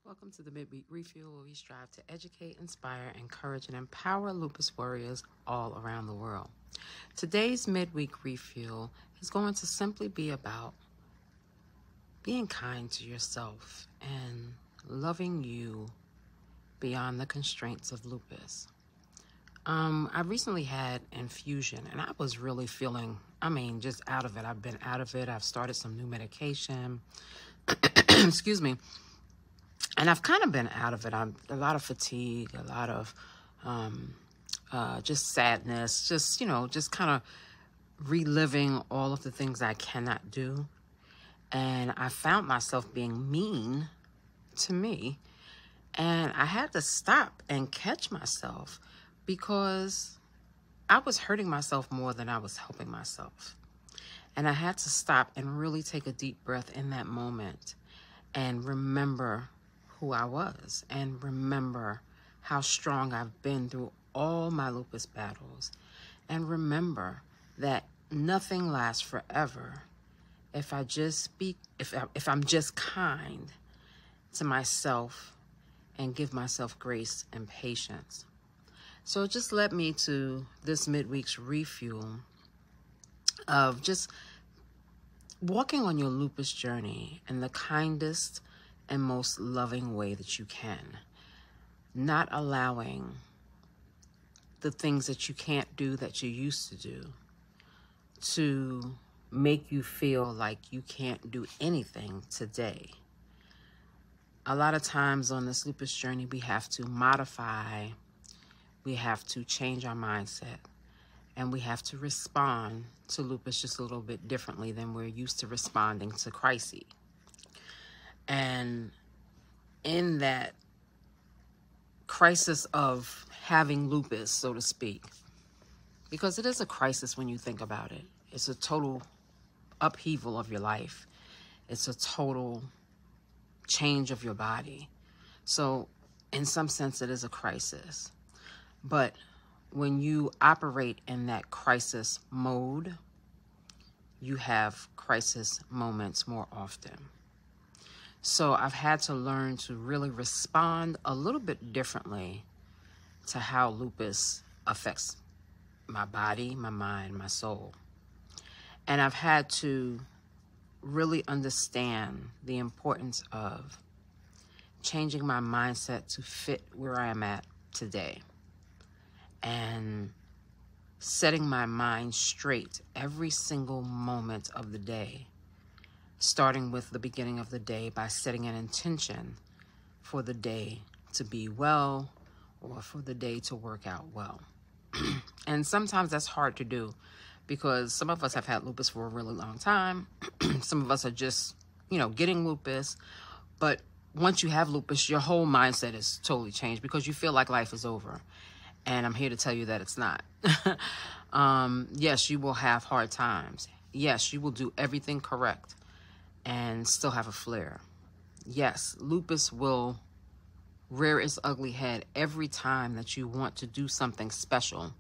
Welcome to the Midweek Refuel, where we strive to educate, inspire, encourage, and empower lupus warriors all around the world. Today's Midweek Refuel is going to simply be about being kind to yourself and loving you beyond the constraints of lupus. I recently had infusion, and I was really feeling, just out of it. I've been out of it. I've started some new medication. Excuse me. And I've kind of been out of it. I'm a lot of fatigue, a lot of just sadness, just kind of reliving all of the things I cannot do. And I found myself being mean to me. And I had to stop and catch myself because I was hurting myself more than I was helping myself. And I had to stop and really take a deep breath in that moment and remember who I was and remember how strong I've been through all my lupus battles, and remember that nothing lasts forever if I just speak, if I'm just kind to myself and give myself grace and patience. So it just led me to this midweek's refuel of just walking on your lupus journey in the kindest and most loving way that you can. Not allowing the things that you can't do that you used to do to make you feel like you can't do anything today. A lot of times on this lupus journey, we have to modify, we have to change our mindset, and we have to respond to lupus just a little bit differently than we're used to responding to crises. And in that crisis of having lupus, so to speak, because it is a crisis when you think about it. It's a total upheaval of your life. It's a total change of your body. So in some sense, it is a crisis. But when you operate in that crisis mode, you have crisis moments more often. So I've had to learn to really respond a little bit differently to how lupus affects my body, my mind, my soul. And I've had to really understand the importance of changing my mindset to fit where I am at today and setting my mind straight every single moment of the day, starting with the beginning of the day by setting an intention for the day to be well or for the day to work out well. And sometimes that's hard to do because some of us have had lupus for a really long time. Some of us are just, getting lupus. But once you have lupus, your whole mindset is totally changed because you feel like life is over. And I'm here to tell you that it's not. Yes, you will have hard times. Yes, you will do everything correct and still have a flare. Yes, lupus will rear its ugly head every time that you want to do something special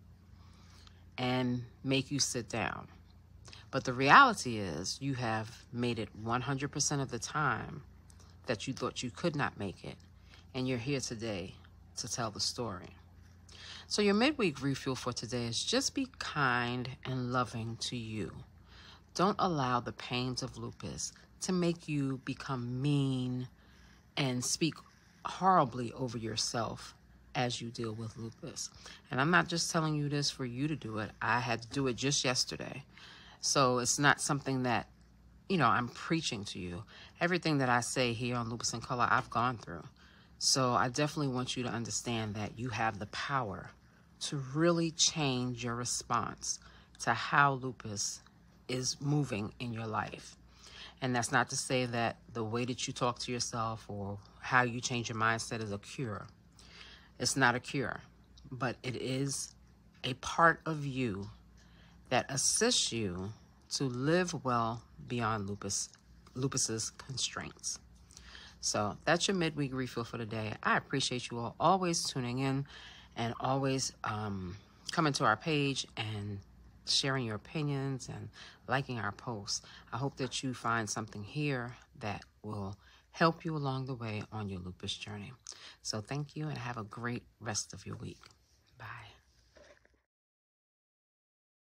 and make you sit down. But the reality is you have made it 100% of the time that you thought you could not make it. And you're here today to tell the story. So your midweek refuel for today is just be kind and loving to you. Don't allow the pains of lupus to make you become mean and speak horribly over yourself as you deal with lupus. And I'm not just telling you this for you to do it. I had to do it just yesterday. So it's not something that, I'm preaching to you. Everything that I say here on Lupus In Color, I've gone through. So I definitely want you to understand that you have the power to really change your response to how lupus is moving in your life. And that's not to say that the way that you talk to yourself or how you change your mindset is a cure. It's not a cure, but it is a part of you that assists you to live well beyond lupus's constraints. So that's your midweek refuel for today. I appreciate you all always tuning in and always coming to our page and sharing your opinions and liking our posts. I hope that you find something here that will help you along the way on your lupus journey. So thank you and have a great rest of your week. Bye.